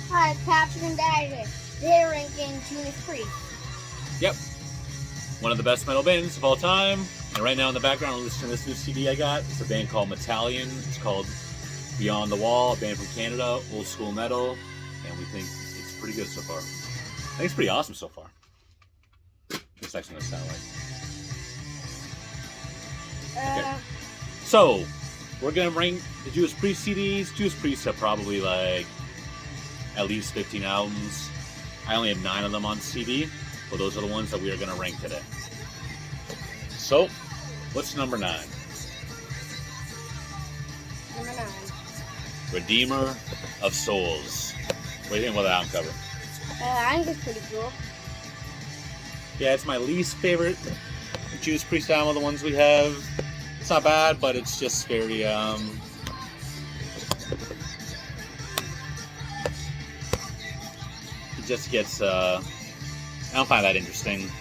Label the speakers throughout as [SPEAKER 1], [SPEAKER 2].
[SPEAKER 1] Alright, Patrick and Daddy. They're ranking Judas Priest.
[SPEAKER 2] Yep. One of the best metal bands of all time. And right now in the background, I'm listening to this new CD I got. It's a band called Metallion. It's called Beyond the Wall, a band from Canada, old school metal. And we think it's pretty good so far. I think it's pretty awesome so far. What's next going to sound like? Okay. So, we're going to rank the Judas Priest CDs. Judas Priest have probably like at least 15 albums. I only have 9 of them on CD, but those are the ones that we are going to rank today. So, what's number 9?
[SPEAKER 1] Number 9.
[SPEAKER 2] Redeemer of Souls. What do you think about the album cover?
[SPEAKER 1] I think it's pretty cool.
[SPEAKER 2] Yeah, it's my least favorite Judas Priest album of the ones we have. It's not bad, but it's just very, it just gets, I don't find that interesting.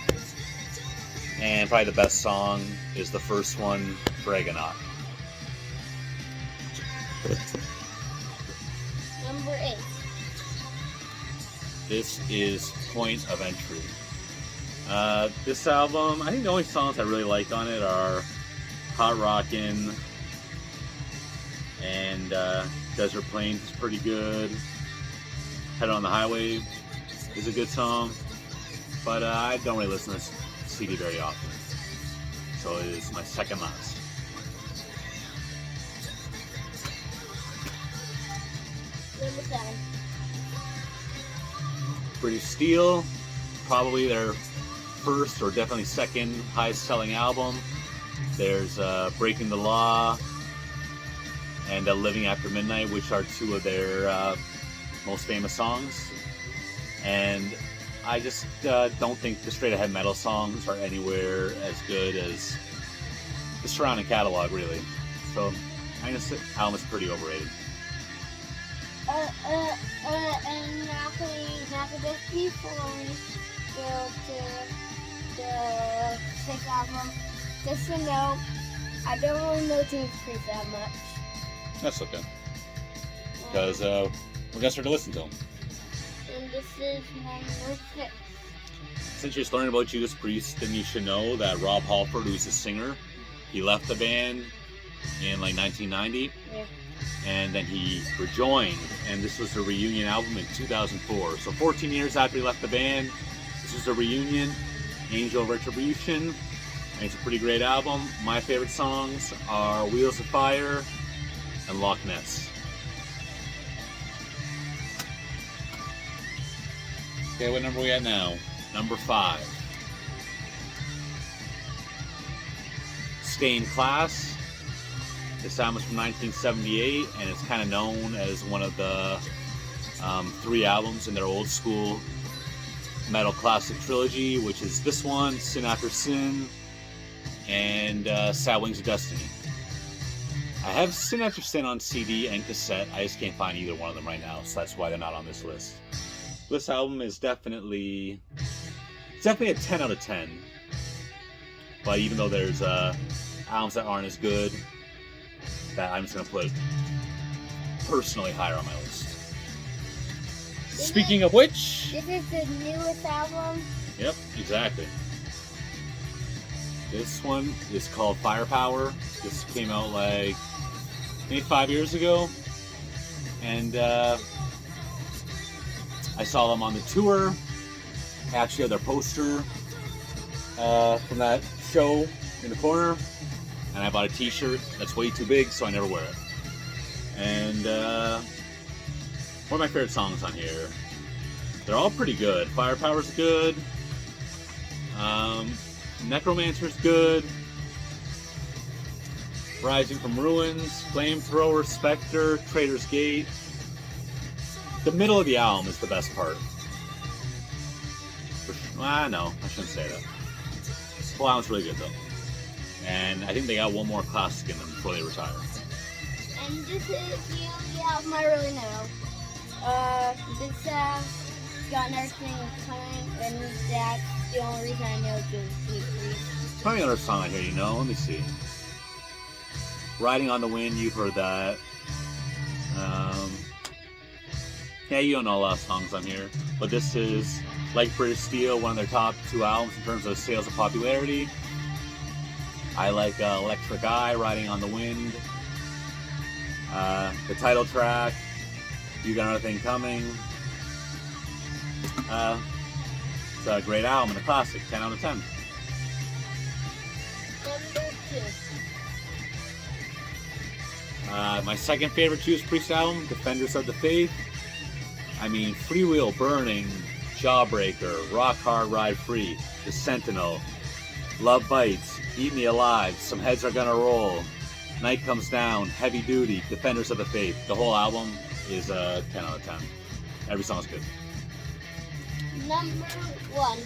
[SPEAKER 2] And probably the best song is the first one, Dragonaut.
[SPEAKER 1] Number 8.
[SPEAKER 2] This is Point of Entry. This album, I think the only songs I really like on it are Hot Rockin' and Desert Plains is pretty good. Head on the Highway is a good song, but I don't really listen to this CD very often, so it is my second last.
[SPEAKER 1] Number 7.
[SPEAKER 2] British Steel, probably their first or definitely second highest selling album. There's Breaking the Law and Living After Midnight, which are 2 of their most famous songs. And I just don't think the straight ahead metal songs are anywhere as good as the surrounding catalog, really. So I guess the album is pretty overrated.
[SPEAKER 1] And after this, before we go to the 6th album, just to know, I don't really know Judas Priest that much.
[SPEAKER 2] That's okay. Because we're going to start to listen to them.
[SPEAKER 1] And this is number 6.
[SPEAKER 2] Since you're just learning about Judas Priest, then you should know that Rob Halford, who's the singer, he left the band in like 1990.
[SPEAKER 1] Yeah.
[SPEAKER 2] And then he rejoined, and this was a reunion album in 2004. So 14 years after he left the band, this was a reunion, Angel of Retribution, and it's a pretty great album. My favorite songs are Wheels of Fire and Loch Ness. Okay, what number are we at now? Number 5. Stay in Class. This album is from 1978, and it's kind of known as one of the 3 albums in their old school metal classic trilogy, which is this one, Sin After Sin, and Sad Wings of Destiny. I have Sin After Sin on CD and cassette. I just can't find either one of them right now, so that's why they're not on this list. This album is definitely a 10 out of 10. But even though there's albums that aren't as good, that I'm just going to put personally higher on my list. Speaking of which...
[SPEAKER 1] This is the newest album?
[SPEAKER 2] Yep, exactly. This one is called Firepower. This came out like maybe 5 years ago. And I saw them on the tour. I actually had their poster from that show in the corner. And I bought a t-shirt that's way too big, so I never wear it. And one of my favorite songs on here. They're all pretty good. Firepower's good. Necromancer's good. Rising from Ruins, Flamethrower, Spectre, Traitor's Gate. The middle of the album is the best part. No, I shouldn't say that. The whole album's really good though. And I think they got one more classic in them before they retire.
[SPEAKER 1] And this is the only album I really know. This got everything coming, and that's the only reason I know Judas Priest.
[SPEAKER 2] Probably another song I hear you know. Let me see. Riding on the Wind, you've heard that. Yeah, you don't know a lot of songs on here, but this is, like British Steel, one of their top 2 albums in terms of sales and popularity. I like Electric Eye, Riding on the Wind. The title track, You Got Another Thing Coming. It's a great album and a classic, 10 out of 10.
[SPEAKER 1] Number 2.
[SPEAKER 2] My second favorite Judas Priest album, Defenders of the Faith. I mean, Freewheel Burning, Jawbreaker, Rock Hard Ride Free, The Sentinel, Love Bites, Eat Me Alive, Some Heads Are Gonna Roll, Night Comes Down, Heavy Duty, Defenders of the Faith. The whole album is 10 out of 10. Every song's good.
[SPEAKER 1] Number 1.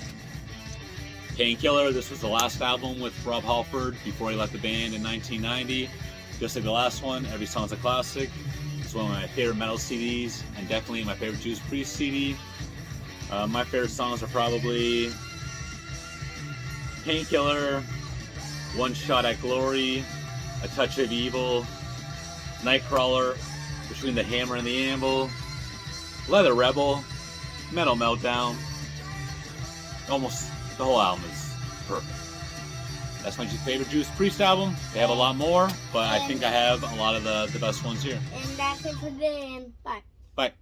[SPEAKER 2] Painkiller, this was the last album with Rob Halford before he left the band in 1990. Just like the last one, every song's a classic. It's one of my favorite metal CDs, and definitely my favorite Judas Priest CD. My favorite songs are probably Painkiller, One Shot at Glory, A Touch of Evil, Nightcrawler, Between the Hammer and the Anvil, Leather Rebel, Metal Meltdown. Almost the whole album is perfect. That's my favorite Judas Priest album. They have a lot more, but I think I have a lot of the best ones here.
[SPEAKER 1] And that's it for today, and bye.
[SPEAKER 2] Bye.